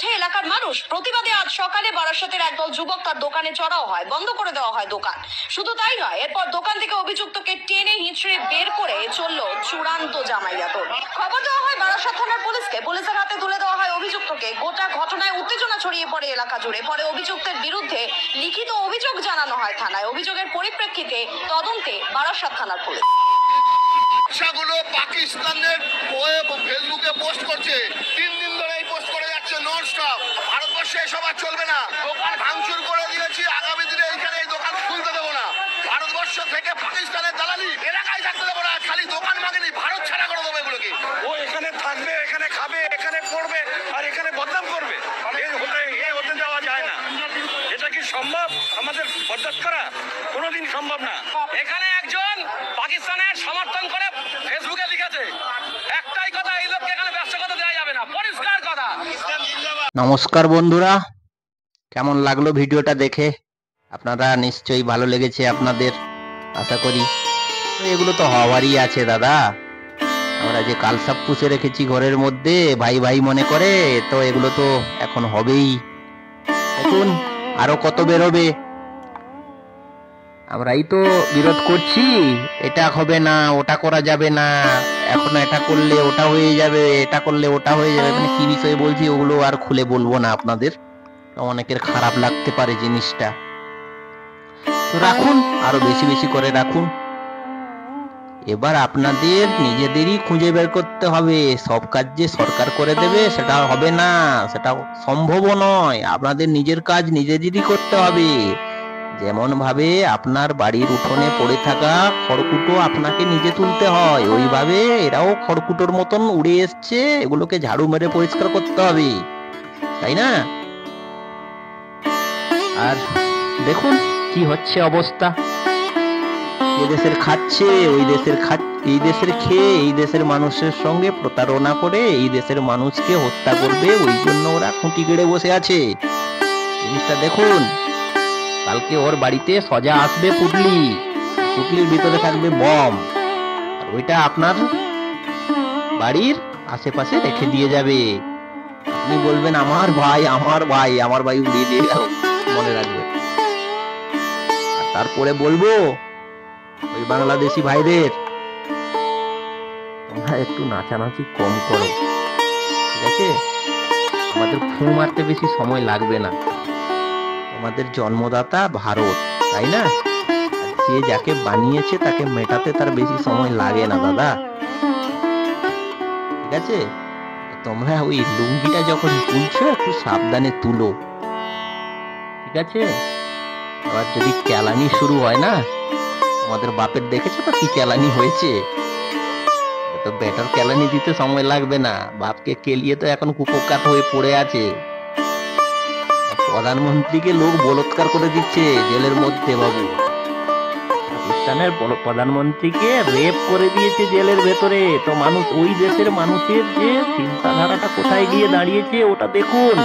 ওঠে এলাকার মানুষ। প্রতিবাদে আজ সকালে বারাসাতের একদল যুবক তার দোকানে চড়াও হয়, বন্ধ করে দেওয়া হয় দোকান। শুধু তাই নয়, এরপর দোকান থেকে অভিযুক্তকে টেনে হিঁচড়ে বের করে চললো চূড়ান্ত জামাইয়াতর। খবর দেওয়া হয় বারাসাত থানার পুলিশকে। পুলিশের হাতে তুলে দেওয়া হয় অভিযুক্তকে। গোটা ঘটনায় উত্তেজনা ছড়িয়ে পড়ে এলাকা জুড়ে। পরে অভিযুক্তের বিরুদ্ধে লিখিত অভিযোগ জানানো হয় থানায়। অভিযোগের পরিপ্রেক্ষিতে তদন্তে বারাসাত থানার পুলিশ। গুলো পাকিস্তানের ফেসবুকে পোস্ট করছে, 3 দিন ধরে এই পোস্ট করে যাচ্ছে নন স্টপ। ভারতবর্ষে এসব আর চলবে না। দোকান ভাঙচুর করে দিয়েছি, আগামী দিনে এইখানে এই দোকান খুলতে দেবো না। ভারতবর্ষ থেকে পাকিস্তানের দালালি এলাকায় থাকতে দেবো না। খালি দোকান ভাঙেনি, ভারত ছাড়া করে দেবো এগুলোকে। ও এখানে থাকবে, এখানে খাবে, এখানে পড়বে আর এখানে বদনাম করবে। এই হতে দেওয়া যায় না। এটা কি সম্ভব আমাদের বরদাস্ত করা? কোনোদিন সম্ভব না। এখানে একজন পাকিস্তানের সমর্থন করে ফেসবুকে লিখেছে, একটাই কথা, এই লোককে এখানে ব্যবসা করতে দেওয়া যাবে না, পরিষ্কার কথা। নমস্কার বন্ধুরা, কেমন লাগলো ভিডিওটা দেখে? আপনারা নিশ্চয়ই ভালো লেগেছে আপনাদের, আশা করি। তো এগুলো তো হওয়ারই আছে দাদা। আমরা যে কালসাপ পুষে রেখেছি ঘরের মধ্যে, ভাই ভাই মনে করে, তো এগুলো তো এখন হবেই। দেখুন আরো কত বেরোবে। আমরাই তো বিরোধ করছি, এটা হবে না, ওটা করা যাবে না, এখন এটা করলে ওটা হয়ে যাবে, এটা করলে ওটা হয়ে যাবে। মানে কি বিষয়ে বলছি ওগুলো আর খুলে বলবো না আপনাদের, অনেকের খারাপ লাগতে পারে জিনিসটা। তো রাখুন, আরো বেশি বেশি করে রাখুন। এবার আপনাদের নিজেদেরই খুঁজে বের করতে হবে। সব কাজ যে সরকার করে দেবে সেটা হবে না, সেটা সম্ভবও নয়। আপনাদের নিজের কাজ নিজেদেরই করতে হবে। যেমন ভাবে আপনার বাড়ির উঠোনে পড়ে থাকা খড়কুটো আপনাকে নিজে তুলতে হয়, ওইভাবে এরাও খড়কুটোর মতন উড়ে এসছে, এগুলোকে ঝাড়ু মেরে পরিষ্কার করতে হবে, তাই না? আর দেখুন কি হচ্ছে অবস্থা। এ দেশের খাচ্ছে, ওই দেশের এই দেশের খেয়ে এই দেশের মানুষের সঙ্গে প্রতারণা করে এই দেশের মানুষকে হত্যা করবে, ওই জন্য ওরা খুঁটি গেড়ে বসে আছে। জিনিসটা দেখুন, কালকে ওর বাড়িতে সজা আসবে পুটলি, পুটলির ভিতরে থাকবে বম, আর ওইটা আপনার বাড়ির আশেপাশে রেখে দিয়ে যাবে। আপনি বলবেন আমার ভাই, আমার ভাই, আমার ভাই উড়িয়ে দিয়ে গেল, মনে রাখবে। আর তারপরে বলবো ওই বাংলাদেশি ভাইদের, তোমরা একটু নাচানাচি কম করো, ঠিক আছে? আমাদের ফু মারতে বেশি সময় লাগবে না। আমাদের জন্মদাতা ভারত, তাই না? যে যাকে বানিয়েছে তাকে মেটাতে তার বেশি সময় লাগে না দাদা, ঠিক আছে? তোমরা ওই লুঙ্গিটা যখন তুলছো একটু সাবধানে তুলো, ঠিক আছে? আবার যদি কেলানি শুরু হয় না, আমাদের বাপের দেখেছো তো কি কেলানি হয়েছে, তো বেটার কেলানি দিতে সময় লাগবে না। বাপকে কেলিয়ে তো এখন কুপোকাত হয়ে পড়ে আছে। প্রধানমন্ত্রীকে লোক বলৎকার করে দিচ্ছে জেলের মধ্যে বাবু। পাকিস্তানের প্রধানমন্ত্রীকে রেপ করে দিয়েছে জেলের ভেতরে। তো মানুষ, ওই দেশের মানুষের যে চিন্তাধারাটা কোথায় গিয়ে দাঁড়িয়েছে ওটা দেখুন।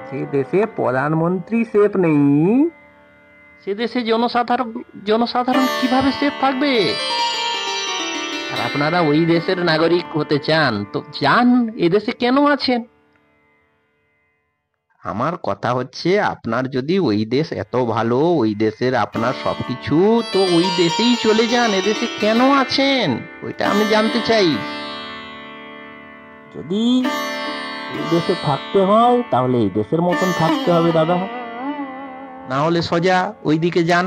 যে দেশে প্রধানমন্ত্রী সেফ নেই, সে দেশে জনসাধারণ কিভাবে সেফ থাকবে? আর আপনারা ওই দেশের নাগরিক হতে চান তো যান, এদেশে কেন আছেন? আমার কথা হচ্ছে, আপনার যদি ওই দেশ এত ভালো, ওই দেশের আপনার সবকিছু, তো ওই দেশেই চলে যান, এদেশে কেন আছেন ওইটা আমি জানতে চাই। যদি এই দেশে থাকতে হয় তাহলে এই দেশের মতন থাকতে হবে দাদা, না হলে সোজা ওই দিকে যান।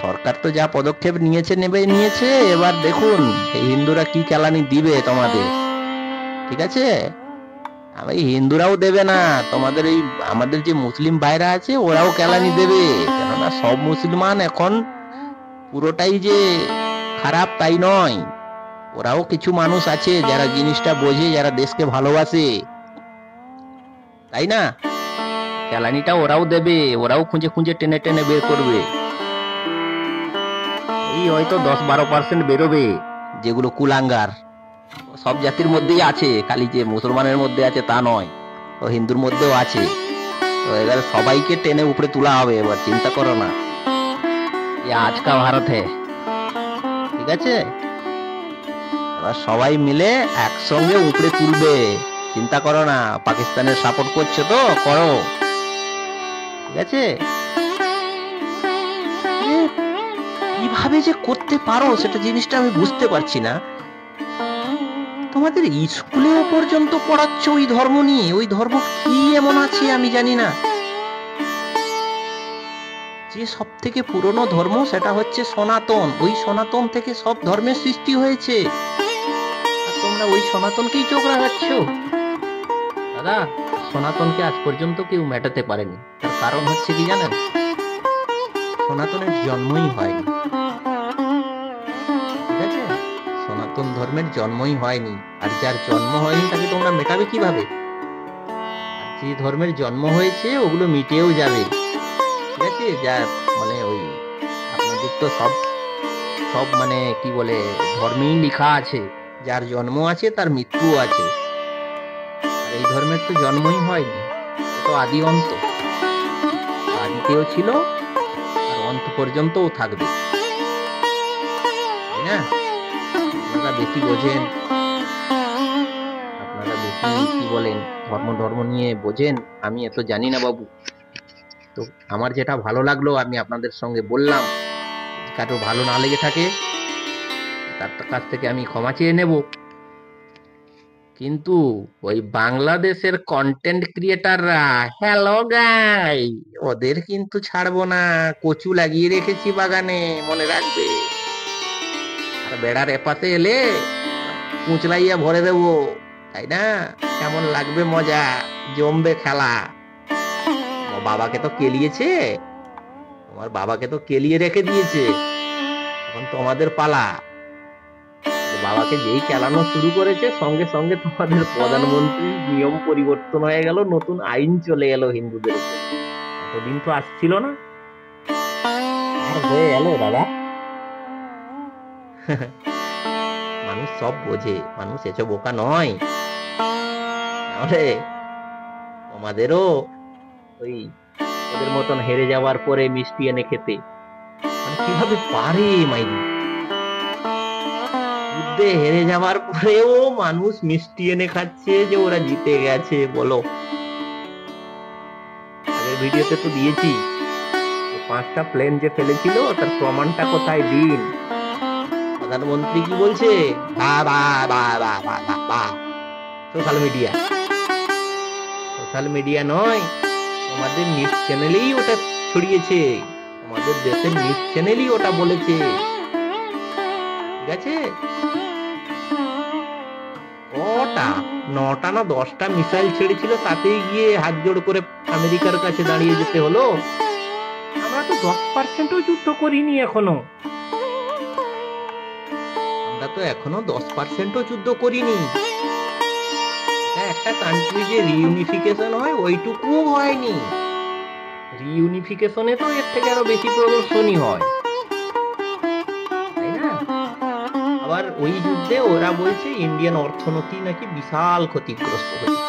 সরকার তো যা পদক্ষেপ নিয়েছে, এবার দেখুন এই হিন্দুরা কি কেলানি দিবে তোমাদের, ঠিক আছে? এই হিন্দুরাও দেবে না তোমাদের, এই আমাদের যে মুসলিম ভাইরা আছে ওরাও কেলানি দেবে। কেননা সব মুসলমান এখন পুরোটাই যে খারাপ তাই নয়, ওরাও কিছু মানুষ আছে যারা জিনিসটা বোঝে, যারা দেশকে ভালোবাসে, তাই না? কেলানিটা ওরাও দেবে, ওরাও খুঁজে খুঁজে টেনে টেনে বের করবে। এই হয়তো 10-12% বেরোবে যেগুলো কুলাঙ্গার। সব জাতির মধ্যেই আছে, খালি যে মুসলমানের মধ্যে আছে তা নয়, ও হিন্দুর মধ্যেও আছে। তো এবার সবাইকে টেনে উপরে তোলা হবে, এবার চিন্তা করো না। আজকা ভারত হ্যাঁ, ঠিক আছে? এবার সবাই মিলে একসঙ্গে উপরে তুলবে। চিন্তা করো না, পাকিস্তানের সাপোর্ট করছো তো করো, ঠিক আছে? এ, কিভাবে যে করতে পারো সেটা জিনিসটা আমি বুঝতে পারছি না। তোমাদের স্কুলেও পর্যন্ত পড়াচ্ছ ওই ধর্ম নিয়ে, ওই ধর্ম কি এমন আছে আমি জানি না। যে সব থেকে পুরনো ধর্ম সেটা হচ্ছে সনাতন, ওই সনাতন থেকে সব ধর্মের সৃষ্টি হয়েছে, আর তোমরা ওই সনাতনকেই চোখ রাখাচ্ছ। দাদা, সনাতনকে আজ পর্যন্ত কেউ মেটাতে পারেনি। তার কারণ হচ্ছে কি জানেন? সনাতনের জন্মই হয়নি, ঠিক আছে? সনাতন ধর্মের জন্মই হয়নি, আর যার জন্ম হয়নি তাকে তোমরা মেটাবে কিভাবে? আর যে ধর্মের জন্ম হয়েছে ওগুলো মিটেও যাবে, ঠিক আছে? যার মানে ওই আপনাদের তো সব সব মানে কি বলে ধর্মেই লেখা আছে, যার জন্ম আছে তার মৃত্যু আছে, আর এই ধর্মের তো জন্মই হয়নি, তো আদি অন্ত, আদিতেও ছিল আর অন্ত পর্যন্তও থাকবে, তাই না? আপনারা বেশি বোঝেন, আপনারা বেশি কি বলেন ধর্ম ধর্ম নিয়ে বোঝেন, আমি এত জানি না বাবু। তো আমার যেটা ভালো লাগলো আমি আপনাদের সঙ্গে বললাম, কারো ভালো না লেগে থাকে তার কাছ থেকে আমি ক্ষমা চেয়ে নেব। কিন্তু ওই বাংলাদেশের কন্টেন্ট ক্রিয়েটাররা, হ্যালো গাই, ওদের কিন্তু ছাড়বো না, কচু লাগিয়ে রেখেছি বাগানে, মনে রাখবে। আর বেড়ার এপাতে এলে কুচলাইয়া ভরে দেবো, তাই না? কেমন লাগবে মজা, জমবে খেলা। আমার বাবাকে তো কেলিয়েছে, তোমার বাবাকে তো কেলিয়ে রেখে দিয়েছে, এখন তোমাদের পালা। বাবাকে যেই চালানো শুরু করেছে সঙ্গে সঙ্গে তোমাদের প্রধানমন্ত্রীর নিয়ম পরিবর্তন হয়ে গেল, নতুন আইন চলে এলো হিন্দুদের উপর। এতদিন তো আসছিল না, আর হয়ে এলো দাদা। মানুষ সব বোঝে, মানুষ এসব বোকা নয়। তাহলে তোমাদেরও ওই ওদের মতন হেরে যাওয়ার পরে মিষ্টি এনে খেতে, মানে কিভাবে পারে মাইরি? যুদ্ধে হেরে যাওয়ার পরেও মানুষ মিষ্টি এনে খাচ্ছে যে ওরা জিতে গেছে। বলো, আগের ভিডিওতে তো দিয়েছি 5টা প্লেন যে ফেলেছিল তার প্রমাণটা কোথায় দিন। প্রধানমন্ত্রী কি বলছে? বা বা বা বা বা বা বা। সোশ্যাল মিডিয়া, সোশ্যাল মিডিয়া নয়, তোমাদের নিউজ চ্যানেলেই ওটা ছড়িয়েছে, আমাদের দেশের নিউজ চ্যানেলই ওটা বলেছে, ঠিক আছে? ওটা 9টা না 10টা মিসাইল ছেড়েছিল, তাতেই গিয়ে হাত জোড় করে আমেরিকার কাছে দাঁড়িয়ে যেতে হলো। আমরা তো 10%ও যুদ্ধ করিনি এখনো, আমরা তো এখনো 10%ও যুদ্ধ করিনি। একটা কান্ট্রি যে রিইউনিফিকেশন হয় ওইটুকুও হয়নি, রিইউনিফিকেশনে তো এর থেকে আরো বেশি প্রদর্শনী হয়, তাই না? আবার ওই যুদ্ধে ওরা বলছে ইন্ডিয়ান অর্থনীতি নাকি বিশাল ক্ষতিগ্রস্ত হয়েছে।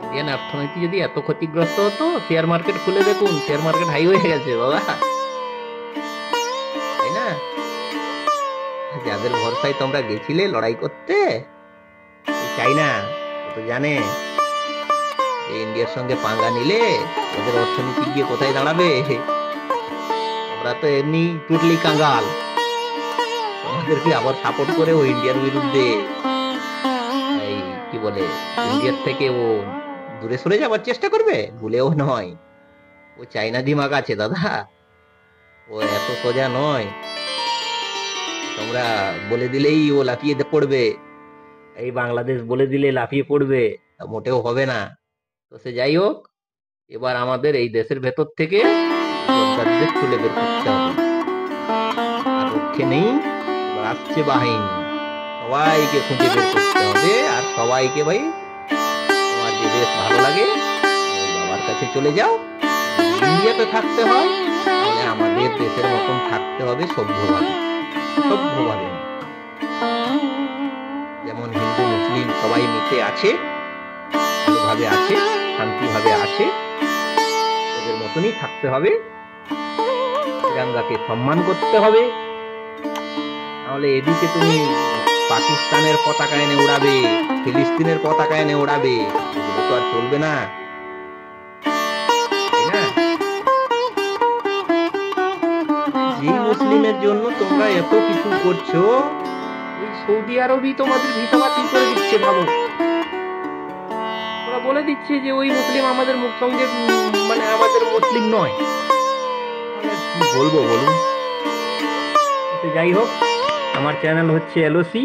ইন্ডিয়ান অর্থনীতি যদি এত ক্ষতিগ্রস্ত হতো, শেয়ার মার্কেট খুলে দেখুন, শেয়ার মার্কেট হাই হয়ে গেছে বাবা, তাই না? যাদের ভরসায় তোমরা গেছিলে লড়াই করতে, চাইনা, ও তো জানে যে ইন্ডিয়ার সঙ্গে পাঙ্গা নিলে ওদের অর্থনীতি গিয়ে কোথায় দাঁড়াবে। তোমরা তো এমনি টুটলি কাঙ্গাল, তোমাদেরকে আবার সাপোর্ট করে ও ইন্ডিয়ার বিরুদ্ধে এই কি বলে ইন্ডিয়ার থেকে ও দূরে সরে যাবার চেষ্টা করবে, ভুলেও নয়। ও চাইনা দিমাগ আছে দাদা, ও এত সোজা নয়। তোমরা বলে দিলেই ও লাফিয়ে পড়বে, এই বাংলাদেশ বলে দিলে লাফিয়ে পড়বে, মোটেও হবে না। তো সে যাই হোক, এবার আমাদের এই দেশের ভেতর থেকে যোদ্ধাদের তুলে বের করতে হবে, আর রক্ষে নেই। এবার আসছে বাহিনী, সবাইকে খুঁজে বের করতে হবে, আর সবাইকে ভাই তোমার যে দেশ ভালো লাগে ওই বাবার কাছে চলে যাও। ইন্ডিয়াতে থাকতে হয় তাহলে আমাদের দেশের মতন থাকতে হবে সভ্যভাবে, সভ্যভাবে যেমন হিন্দু মুসলিম সবাই মিশে আছে, ভালোভাবে আছে, শান্তিভাবে আছে, ওদের মতনই থাকতে হবে। তিরঙ্গাকে সম্মান করতে হবে, তাহলে এদিকে তুমি পাকিস্তানের পতাকা এনে উড়াবে, ফিলিস্তিনের পতাকা এনে উড়াবে, এগুলো তো আর চলবে না, তাই না? যে মুসলিমের জন্য তোমরা এত কিছু করছো, ওই সৌদি আরবই তোমাদের ভিসা বাতিল করে দিচ্ছে। ভাবো, ওরা বলে দিচ্ছে যে ওই মুসলিম আমাদের সঙ্গে মানে আমাদের মুসলিম নয়। তাহলে কি বলবো বলুন? তো যাই হোক, আমার চ্যানেল হচ্ছে LOC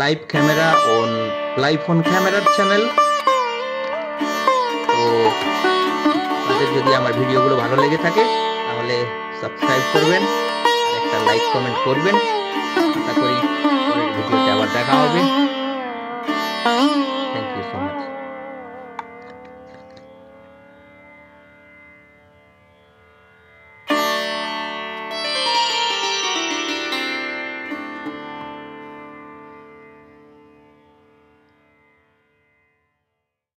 live camera on live on ক্যামেরার চ্যানেল। তো আপনাদের যদি আমার ভিডিওগুলো ভালো লেগে থাকে তাহলে সাবস্ক্রাইব করবেন আর একটা লাইক কমেন্ট করবেন। আশা করি